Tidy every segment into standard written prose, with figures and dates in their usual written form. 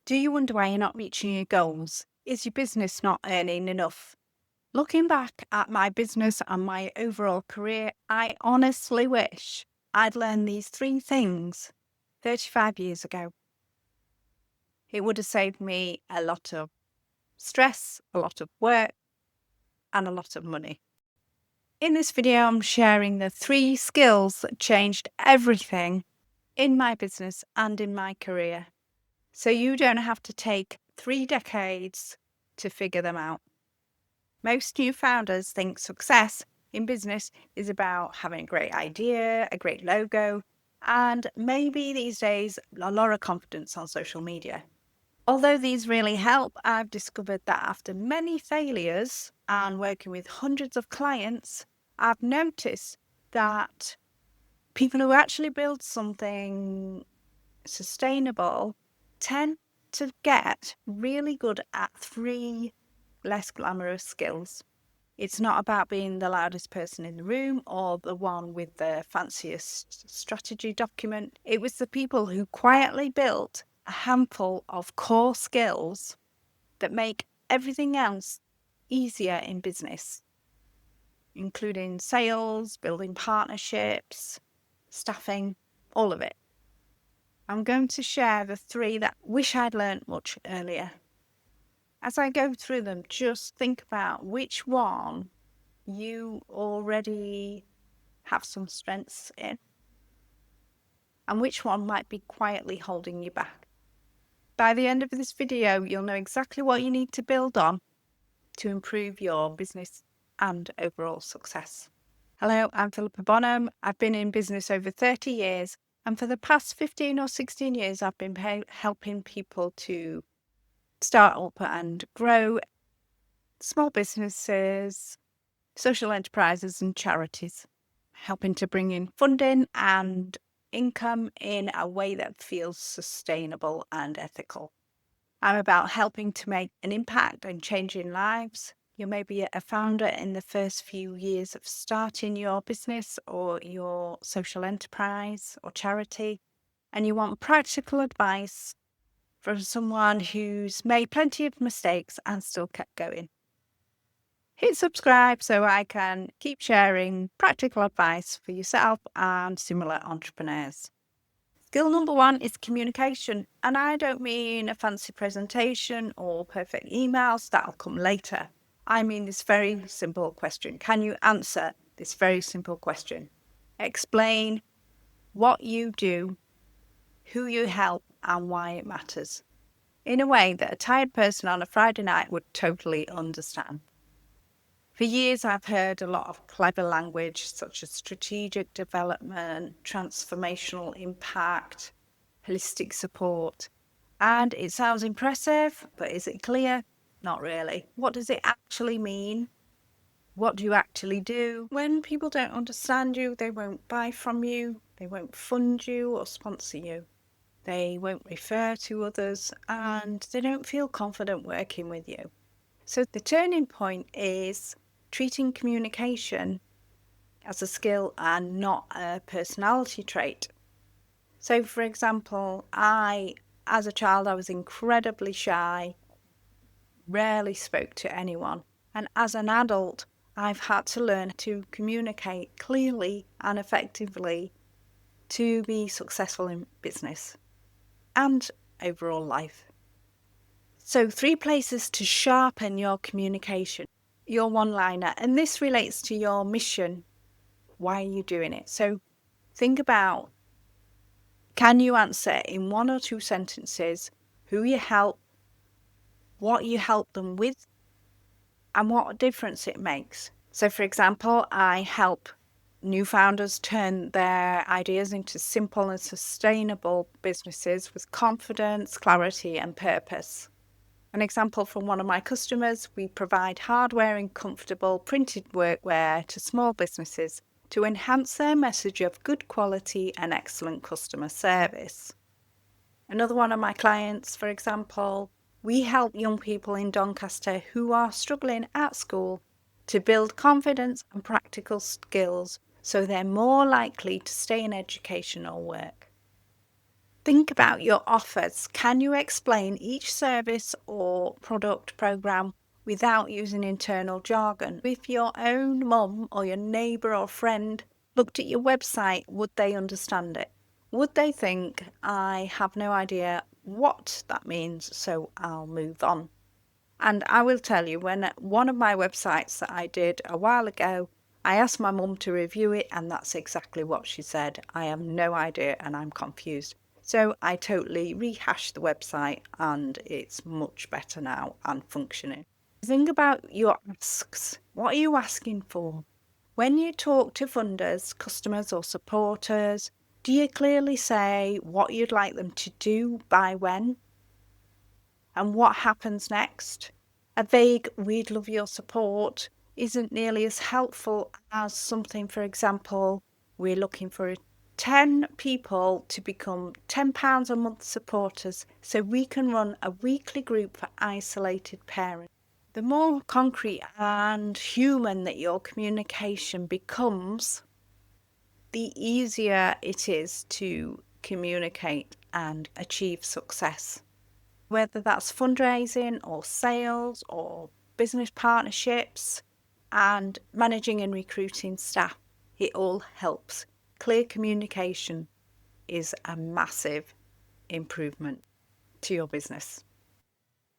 Do you wonder why you're not reaching your goals? Is your business not earning enough? Looking back at my business and my overall career, I honestly wish I'd learned these three things 35 years ago. It would have saved me a lot of stress, a lot of work, and a lot of money. In this video, I'm sharing the three skills that changed everything in my business and in my career. So you don't have to take 3 decades to figure them out. Most new founders think success in business is about having a great idea, a great logo, and maybe these days a lot of confidence on social media. Although these really help, I've discovered that after many failures and working with hundreds of clients, I've noticed that people who actually build something sustainable tend to get really good at three less glamorous skills. It's not about being the loudest person in the room or the one with the fanciest strategy document. It was the people who quietly built a handful of core skills that make everything else easier in business, including sales, building partnerships, staffing, all of it. I'm going to share the three that I wish I'd learned much earlier. As I go through them, just think about which one you already have some strengths in and which one might be quietly holding you back. By the end of this video, you'll know exactly what you need to build on to improve your business and overall success. Hello, I'm Philippa Bonham. I've been in business over 30 years, and for the past 15 or 16 years, I've been helping people to start up and grow small businesses, social enterprises, and charities, helping to bring in funding and income in a way that feels sustainable and ethical. I'm about helping to make an impact and changing lives. You may be a founder in the first few years of starting your business or your social enterprise or charity, and you want practical advice from someone who's made plenty of mistakes and still kept going. Hit subscribe so I can keep sharing practical advice for yourself and similar entrepreneurs. Skill number one is communication, and I don't mean a fancy presentation or perfect emails, that'll come later. I mean this very simple question. Can you answer this very simple question? Explain what you do, who you help, and why it matters, in a way that a tired person on a Friday night would totally understand. For years, I've heard a lot of clever language such as strategic development, transformational impact, holistic support. And it sounds impressive, but is it clear? Not really. What does it actually mean? What do you actually do? When people don't understand you, they won't buy from you, they won't fund you or sponsor you. They won't refer to others, and they don't feel confident working with you. So the turning point is treating communication as a skill and not a personality trait. So, for example, as a child, I was incredibly shy, rarely spoke to anyone. And as an adult, I've had to learn to communicate clearly and effectively to be successful in business and overall life. So 3 places to sharpen your communication, your one-liner, and this relates to your mission. Why are you doing it? So think about, can you answer in 1 or 2 sentences who you help, what you help them with, and what difference it makes? So for example, I help new founders turn their ideas into simple and sustainable businesses with confidence, clarity, and purpose. An example from one of my customers, we provide hardware and comfortable printed workwear to small businesses to enhance their message of good quality and excellent customer service. Another one of my clients, for example, we help young people in Doncaster who are struggling at school to build confidence and practical skills so they're more likely to stay in education or work. Think about your offers. Can you explain each service or product program without using internal jargon? If your own mum or your neighbour or friend looked at your website, would they understand it? Would they think, I have no idea what that means, so I'll move on? And I will tell you, when one of my websites that I did a while ago, I asked my mum to review it, and that's exactly what she said. I have no idea and I'm confused. So I totally rehashed the website and it's much better now and functioning. Think about your asks. What are you asking for? When you talk to funders, customers, or supporters, do you clearly say what you'd like them to do by when? And what happens next? A vague, we'd love your support isn't nearly as helpful as something, for example, we're looking for 10 people to become £10 a month supporters so we can run a weekly group for isolated parents. The more concrete and human that your communication becomes, the easier it is to communicate and achieve success. Whether that's fundraising or sales or business partnerships and managing and recruiting staff, it all helps. Clear communication is a massive improvement to your business.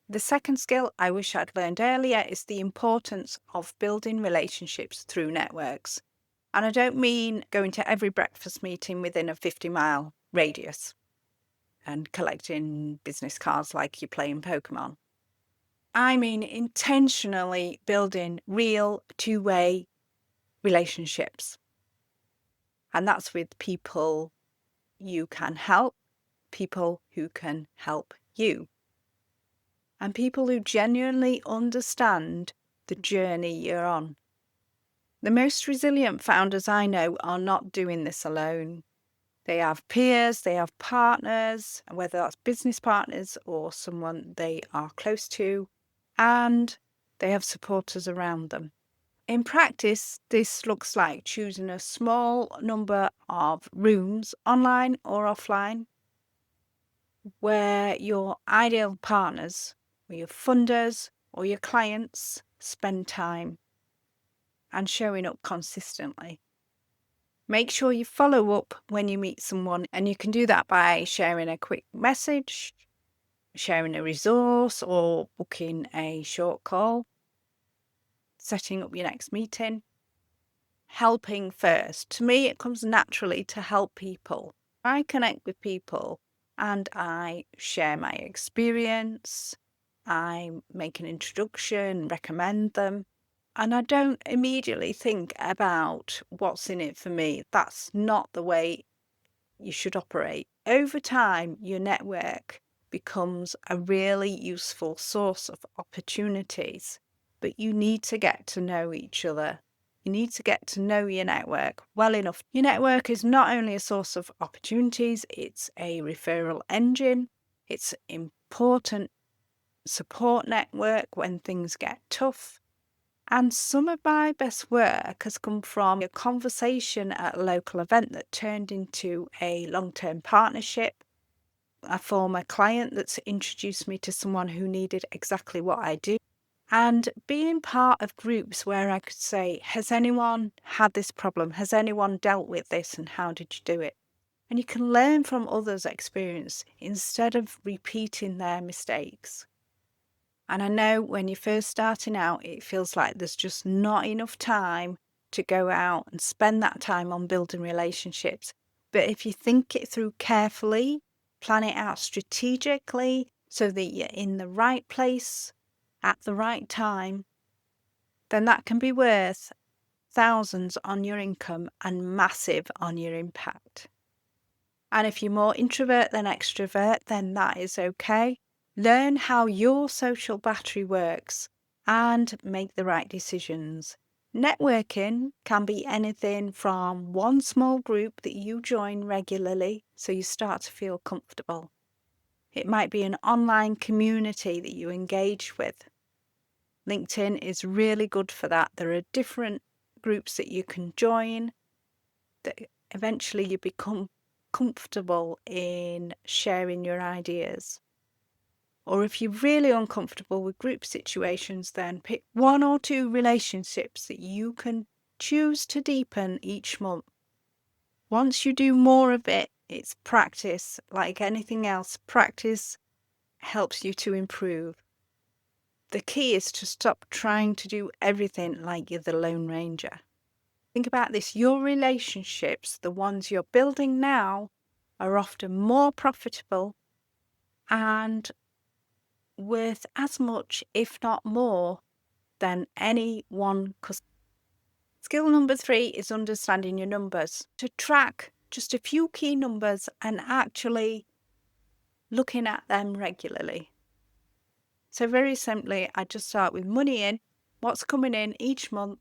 The second skill I wish I'd learned earlier is the importance of building relationships through networks. And I don't mean going to every breakfast meeting within a 50-mile radius and collecting business cards like you're playing Pokemon. I mean intentionally building real two-way relationships. And that's with people you can help, people who can help you, and people who genuinely understand the journey you're on. The most resilient founders I know are not doing this alone. They have peers, they have partners, whether that's business partners or someone they are close to, and they have supporters around them. In practice, this looks like choosing a small number of rooms, online or offline, where your ideal partners, or your funders, or your clients spend time and showing up consistently. Make sure you follow up when you meet someone, and you can do that by sharing a quick message, sharing a resource, or booking a short call, setting up your next meeting. Helping first. To me, it comes naturally to help people. I connect with people and I share my experience. I make an introduction, recommend them. And I don't immediately think about what's in it for me. That's not the way you should operate. Over time, your network becomes a really useful source of opportunities, but you need to get to know each other. You need to get to know your network well enough. Your network is not only a source of opportunities, it's a referral engine. It's an important support network when things get tough. And some of my best work has come from a conversation at a local event that turned into a long-term partnership, a former client that's introduced me to someone who needed exactly what I do, and being part of groups where I could say, has anyone had this problem? Has anyone dealt with this, and how did you do it? And you can learn from others' experience instead of repeating their mistakes. And I know when you're first starting out, it feels like there's just not enough time to go out and spend that time on building relationships. But if you think it through carefully, plan it out strategically so that you're in the right place at the right time, then that can be worth thousands on your income and massive on your impact. And if you're more introvert than extrovert, then that is okay. Learn how your social battery works and make the right decisions. Networking can be anything from one small group that you join regularly so you start to feel comfortable. It might be an online community that you engage with. LinkedIn is really good for that. There are different groups that you can join that eventually you become comfortable in sharing your ideas. Or if you're really uncomfortable with group situations, then pick 1 or 2 relationships that you can choose to deepen each month. Once you do more of it, it's practice. Like anything else, practice helps you to improve. The key is to stop trying to do everything like you're the Lone Ranger. Think about this. Your relationships, the ones you're building now, are often more profitable and worth as much, if not more, than any one customer. Skill number 3 is understanding your numbers. To track just a few key numbers and actually looking at them regularly. So very simply, I just start with money in, what's coming in each month,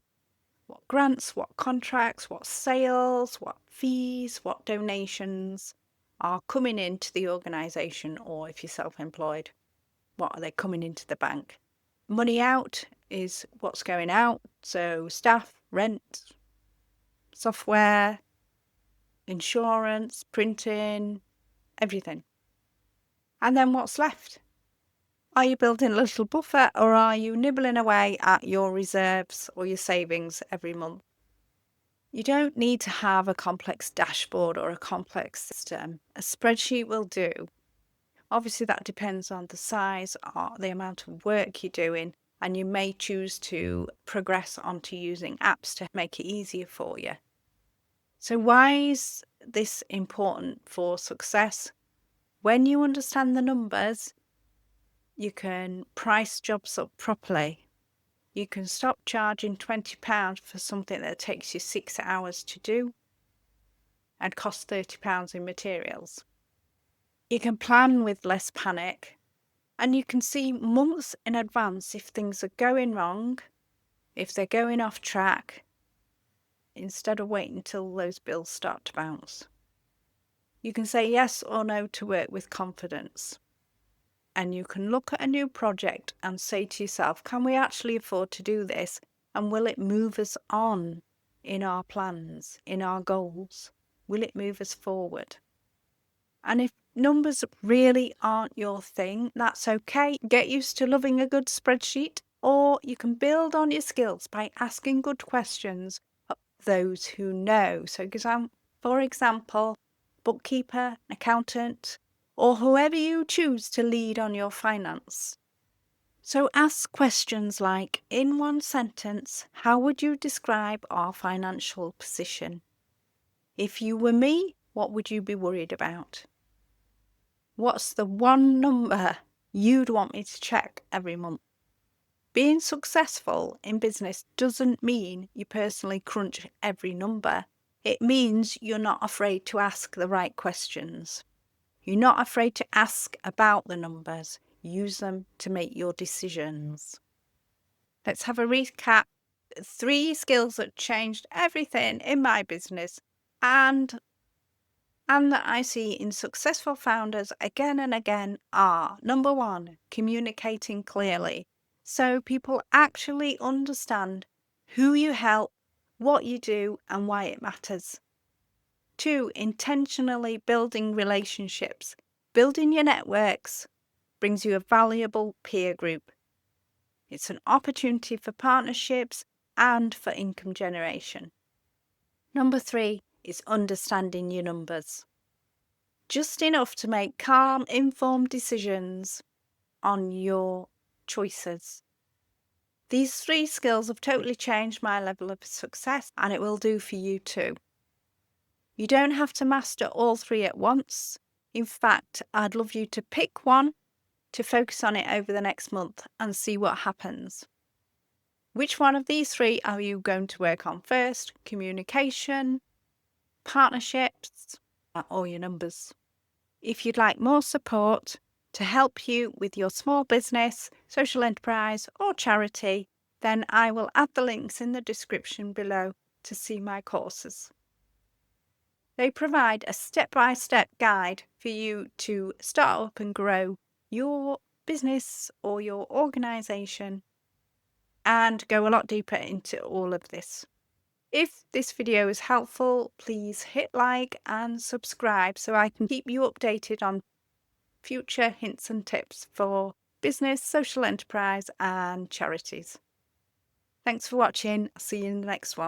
what grants, what contracts, what sales, what fees, what donations are coming into the organisation, or if you're self-employed, what are they coming into the bank? Money out is what's going out, so staff, rent, software, insurance, printing, everything. And then what's left? Are you building a little buffer, or are you nibbling away at your reserves or your savings every month? You don't need to have a complex dashboard or a complex system. A spreadsheet will do. Obviously, that depends on the size or the amount of work you're doing, and you may choose to progress onto using apps to make it easier for you. So why is this important for success? When you understand the numbers, you can price jobs up properly. You can stop charging £20 for something that takes you 6 hours to do and costs £30 in materials. You can plan with less panic, and you can see months in advance if things are going wrong, if they're going off track, instead of waiting until those bills start to bounce. You can say yes or no to work with confidence. And you can look at a new project and say to yourself, can we actually afford to do this? And will it move us on in our plans, in our goals? Will it move us forward? And if numbers really aren't your thing, that's okay. Get used to loving a good spreadsheet, or you can build on your skills by asking good questions of those who know. So, for example, bookkeeper, accountant, or whoever you choose to lead on your finance. So ask questions like, in one sentence, how would you describe our financial position? If you were me, what would you be worried about? What's the one number you'd want me to check every month? Being successful in business doesn't mean you personally crunch every number. It means you're not afraid to ask the right questions. You're not afraid to ask about the numbers. Use them to make your decisions. Let's have a recap. 3 skills that changed everything in my business and that I see in successful founders again and again are: number 1, communicating clearly. So people actually understand who you help, what you do, and why it matters. 2, intentionally building relationships. Building your networks brings you a valuable peer group. It's an opportunity for partnerships and for income generation. Number 3 is understanding your numbers. Just enough to make calm, informed decisions on your choices. These 3 skills have totally changed my level of success, and it will do for you too. You don't have to master all 3 at once. In fact, I'd love you to pick one to focus on it over the next month and see what happens. Which one of these 3 are you going to work on first? Communication, partnerships, or your numbers? If you'd like more support to help you with your small business, social enterprise, or charity, then I will add the links in the description below to see my courses. They provide a step-by-step guide for you to start up and grow your business or your organisation and go a lot deeper into all of this. If this video is helpful, please hit like and subscribe so I can keep you updated on future hints and tips for business, social enterprise, and charities. Thanks for watching. I'll see you in the next one.